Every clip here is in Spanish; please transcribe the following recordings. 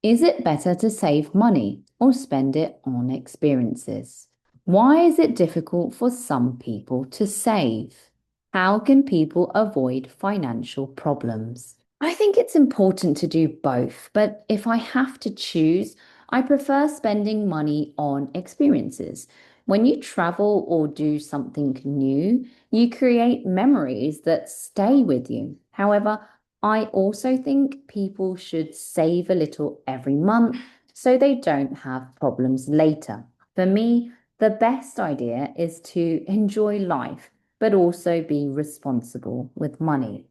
Is it better to save money or spend it on experiences? Why is it difficult for some people to save? How can people avoid financial problems? I think it's important to do both, but if I have to choose, I prefer spending money on experiences. When you travel or do something new, you create memories that stay with you. However, I also think people should save a little every month so they don't have problems later. For me, the best idea is to enjoy life, but also be responsible with money.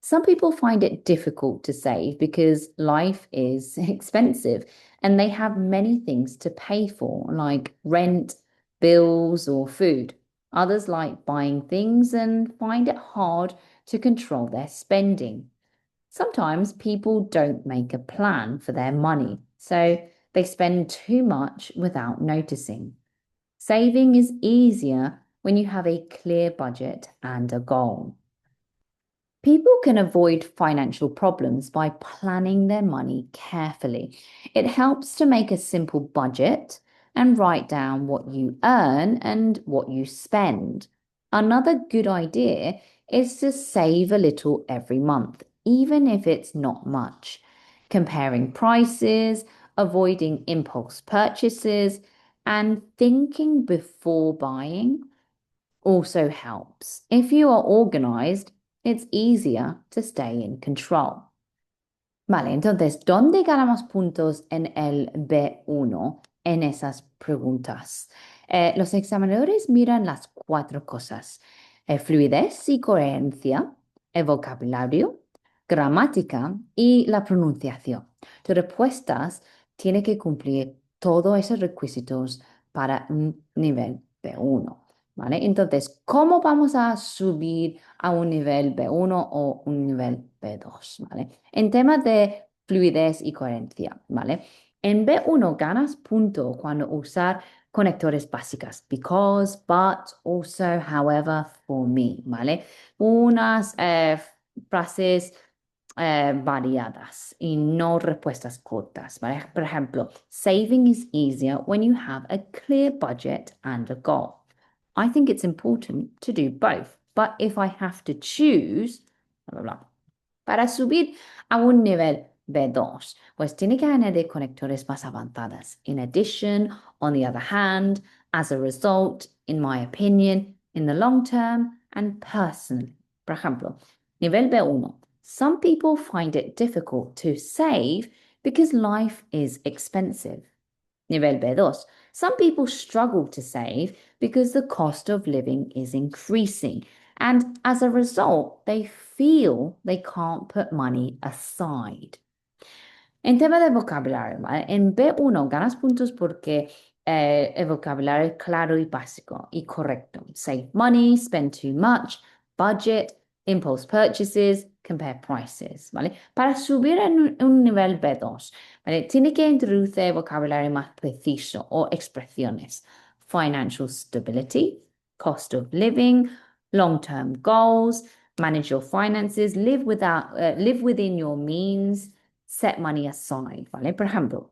Some people find it difficult to save because life is expensive and they have many things to pay for, like rent, bills, or food. Others like buying things and find it hard to control their spending. Sometimes people don't make a plan for their money, so they spend too much without noticing. Saving is easier when you have a clear budget and a goal. People can avoid financial problems by planning their money carefully. It helps to make a simple budget and write down what you earn and what you spend. Another good idea is to save a little every month, even if it's not much. Comparing prices, avoiding impulse purchases, and thinking before buying also helps. If you are organized, it's easier to stay in control. Vale, entonces, ¿dónde ganamos puntos en el B1 en esas preguntas? Los examinadores miran las cuatro cosas: fluidez y coherencia, el vocabulario, gramática y la pronunciación. Tus respuestas tienen que cumplir todos esos requisitos para un nivel B1. ¿Vale? Entonces, ¿cómo vamos a subir a un nivel B1 o un nivel B2? ¿Vale? En temas de fluidez y coherencia, ¿vale? En B1 ganas punto cuando usar conectores básicas, because, but, also, however, for me, ¿vale? Unas frases variadas y no respuestas cortas, ¿vale? Por ejemplo, saving is easier when you have a clear budget and a goal. I think it's important to do both, but if I have to choose, blah, blah, blah. Para subir a un nivel B2, pues tiene que añadir conectores más avanzadas. In addition, on the other hand, as a result, in my opinion, in the long term, and personally. Por ejemplo, nivel B1. Some people find it difficult to save because life is expensive. Nivel B2. Some people struggle to save because the cost of living is increasing. And as a result, they feel they can't put money aside. En tema de vocabulario, ¿vale? En B1 ganas puntos porque el vocabulario es claro y básico y correcto. Save money, spend too much, budget, impulse purchases, compare prices, ¿vale? Para subir en un nivel B2, ¿vale? Tiene que introducir vocabulario más preciso o expresiones. Financial stability, cost of living, long-term goals, manage your finances, live within your means, set money aside, ¿vale? Por ejemplo,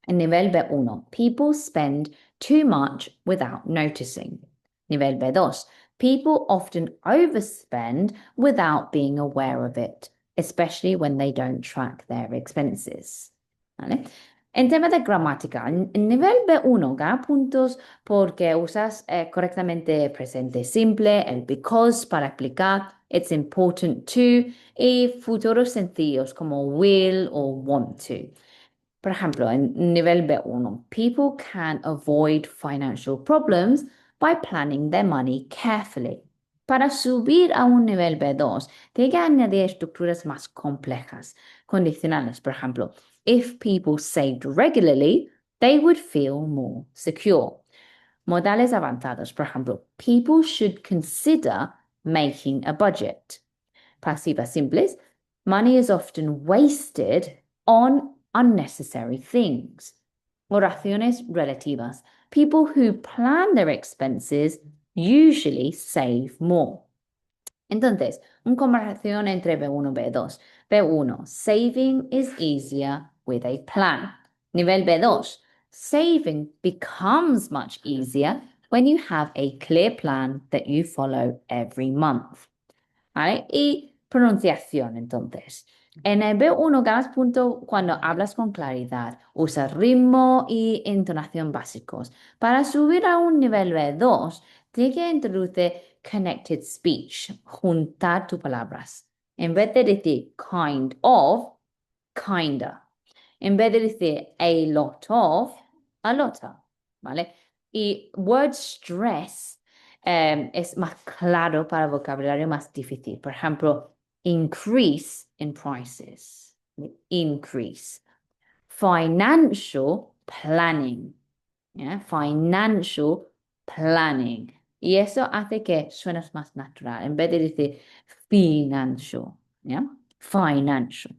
en nivel B1, people spend too much without noticing. Nivel B2, people often overspend without being aware of it, especially when they don't track their expenses. ¿Vale? En tema de gramática, en nivel B1 gana puntos porque usas correctamente presente simple, el because para explicar, it's important to, y futuros sencillos como will o want to. Por ejemplo, en nivel B1, people can avoid financial problems by planning their money carefully. Para subir a un nivel B2, tiene que añadir estructuras más complejas, condicionales. Por ejemplo, if people saved regularly, they would feel more secure. Modales avanzados. Por ejemplo, people should consider making a budget. Pasivas simples. Money is often wasted on unnecessary things. Oraciones relativas. People who plan their expenses usually save more. Entonces, una comparación entre B1 y B2. B1, saving is easier with a plan. Nivel B2, saving becomes much easier when you have a clear plan that you follow every month. ¿Vale? Y pronunciación, entonces. En el B1 ganas punto cuando hablas con claridad. Usa ritmo y entonación básicos. Para subir a un nivel B2, tienes que introducir connected speech, juntar tus palabras. En vez de decir kind of, kinda. En vez de decir a lot of, a lotta, ¿vale? Y word stress es más claro para vocabulario más difícil. Por ejemplo, increase in prices. Increase. Financial planning. ¿Ya? Financial planning. Y eso hace que suenes más natural. En vez de decir financial. ¿Ya? Financial.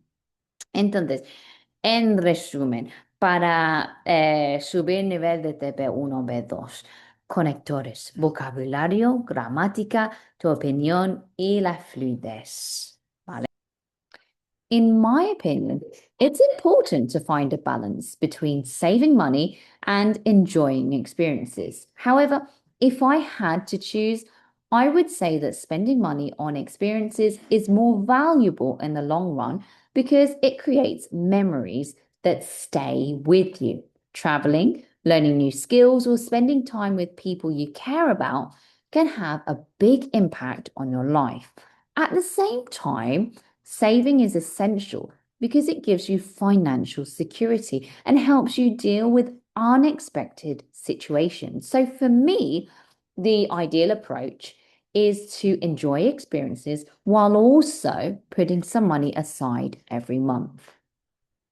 Entonces, en resumen, para subir el nivel de TP1, B2, conectores, vocabulario, gramática, tu opinión y la fluidez. ¿Vale? In my opinion, it's important to find a balance between saving money and enjoying experiences. However, if I had to choose, I would say that spending money on experiences is more valuable in the long run because it creates memories that stay with you. Traveling, learning new skills, or spending time with people you care about can have a big impact on your life. At the same time, saving is essential because it gives you financial security and helps you deal with unexpected situations. So for me, the ideal approach is to enjoy experiences while also putting some money aside every month.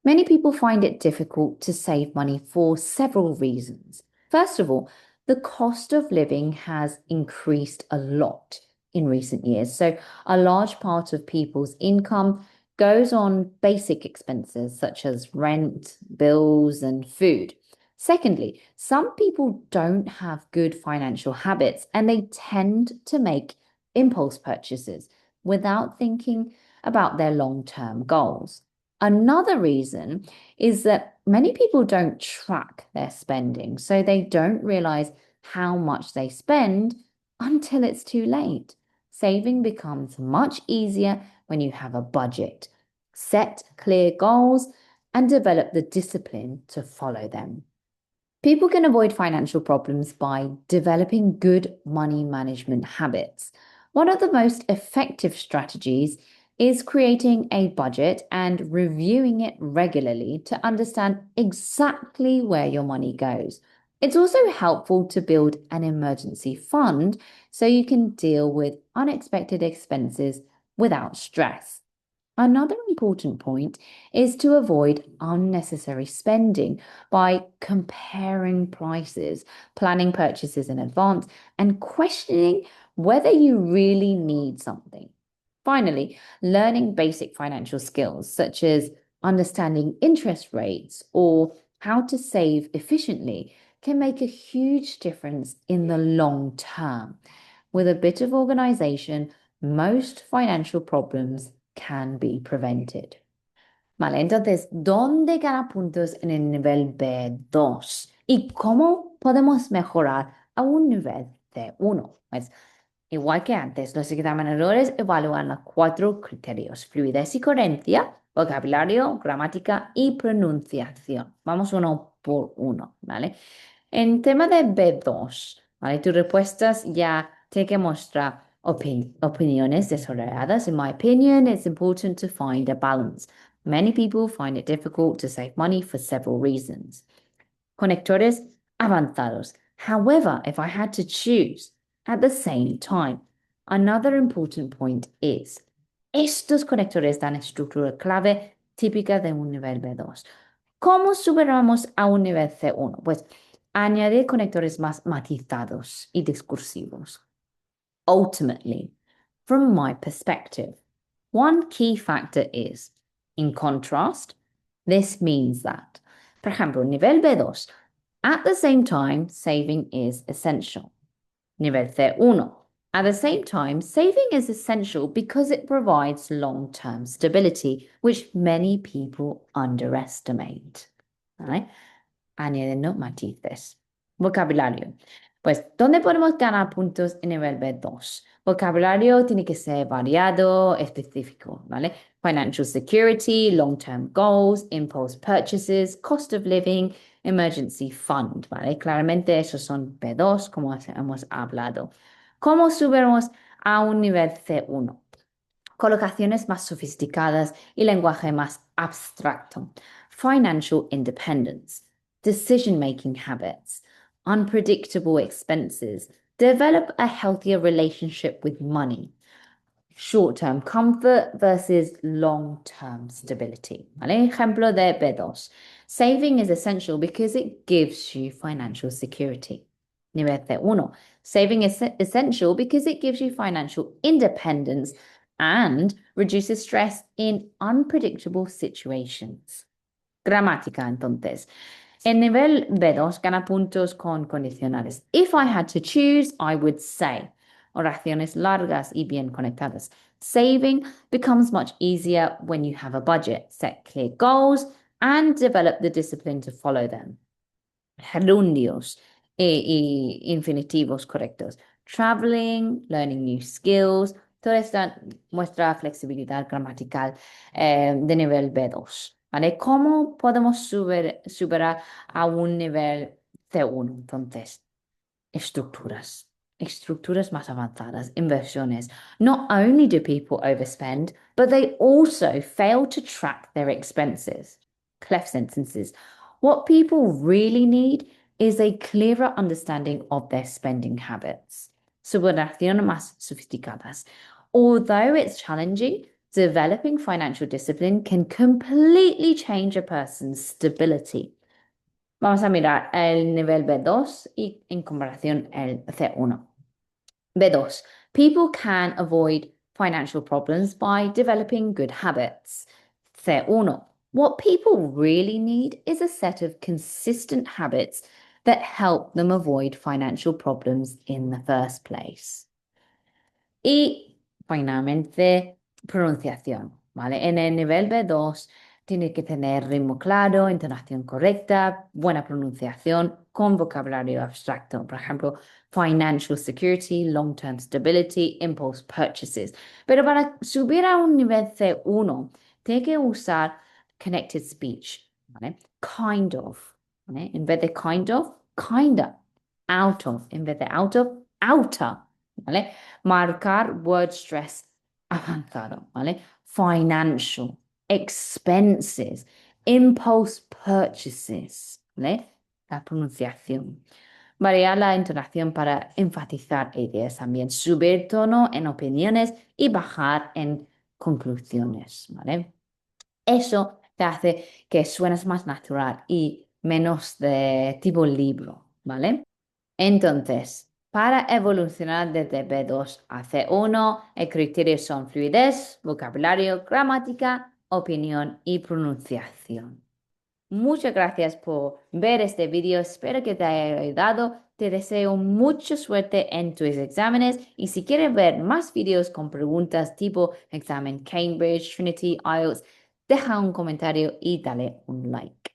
Many people find it difficult to save money for several reasons. First of all, the cost of living has increased a lot in recent years. So a large part of people's income goes on basic expenses such as rent, bills, and food. Secondly, some people don't have good financial habits and they tend to make impulse purchases without thinking about their long-term goals. Another reason is that many people don't track their spending, so they don't realize how much they spend until it's too late. Saving becomes much easier when you have a budget, set clear goals, and develop the discipline to follow them. People can avoid financial problems by developing good money management habits. One of the most effective strategies is creating a budget and reviewing it regularly to understand exactly where your money goes. It's also helpful to build an emergency fund so you can deal with unexpected expenses without stress. Another important point is to avoid unnecessary spending by comparing prices, planning purchases in advance, and questioning whether you really need something. Finally, learning basic financial skills such as understanding interest rates or how to save efficiently can make a huge difference in the long term. With a bit of organization, most financial problems can be prevented. Vale, entonces, ¿dónde gana puntos en el nivel B2? ¿Y cómo podemos mejorar a un nivel C1? Pues, igual que antes, los examinadores evalúan los 4 criterios: fluidez y coherencia, vocabulario, gramática y pronunciación. Vamos uno por uno, ¿vale? En tema de B2, ¿vale? Tus respuestas ya tienen que mostrar opiniones desarrolladas. In my opinion, it's important to find a balance. Many people find it difficult to save money for several reasons. Conectores avanzados. However, if I had to choose, at the same time, another important point is, estos conectores dan estructura clave típica de un nivel B2. ¿Cómo superamos a un nivel C1? Pues añadir conectores más matizados y discursivos. Ultimately, from my perspective, one key factor is, in contrast, this means that, por ejemplo, nivel B2, at the same time, saving is essential. Nivel C1, At the same time, saving is essential because it provides long-term stability, which many people underestimate. ¿Vale? Añadiendo matices. Vocabulario. Pues, ¿dónde podemos ganar puntos en nivel B2? Vocabulario tiene que ser variado, específico, ¿vale? Financial security, long-term goals, impulse purchases, cost of living, emergency fund, ¿vale? Claramente esos son B2, como hemos hablado. ¿Cómo subimos a un nivel C1? Colocaciones más sofisticadas y lenguaje más abstracto. Financial independence, decision-making habits, unpredictable expenses, develop a healthier relationship with money. Short-term comfort versus long-term stability. ¿Vale? Ejemplo de B2. Saving is essential because it gives you financial security. Nivel C1. Saving is essential because it gives you financial independence and reduces stress in unpredictable situations. Gramática, entonces. En nivel B2 gana puntos con condicionales. If I had to choose, I would say. Oraciones largas y bien conectadas. Saving becomes much easier when you have a budget, set clear goals, and develop the discipline to follow them. Gerundios y infinitivos correctos. Traveling, learning new skills. Todo esto muestra flexibilidad gramatical de nivel B2. ¿Vale? ¿Cómo podemos superar a un nivel C1? Entonces, estructuras más avanzadas, inversiones. Not only do people overspend, but they also fail to track their expenses. Cleft sentences. What people really need is a clearer understanding of their spending habits. Subornaciones más sofisticadas. Although it's challenging, developing financial discipline can completely change a person's stability. Vamos a mirar el nivel B2 y en comparación el C1. B2. People can avoid financial problems by developing good habits. C1. What people really need is a set of consistent habits that help them avoid financial problems in the first place. Y finalmente, pronunciación, ¿vale? En el nivel B2 tiene que tener ritmo claro, entonación correcta, buena pronunciación con vocabulario abstracto. Por ejemplo, financial security, long-term stability, impulse purchases. Pero para subir a un nivel C1, tiene que usar connected speech, ¿vale? Kind of, ¿vale? En vez de kind of, kinda. Out of, en vez de out of, outer, ¿vale? Marcar word stress avanzado, ¿vale? Financial, expenses, impulse purchases, ¿vale? La pronunciación. Variar la entonación para enfatizar ideas también. Subir tono en opiniones y bajar en conclusiones, ¿vale? Eso te hace que suenes más natural y menos de tipo libro, ¿vale? Entonces, para evolucionar desde B2 a C1, el criterio son fluidez, vocabulario, gramática, opinión y pronunciación. Muchas gracias por ver este video. Espero que te haya ayudado. Te deseo mucha suerte en tus exámenes y si quieres ver más videos con preguntas tipo examen Cambridge, Trinity, IELTS, deja un comentario y dale un like.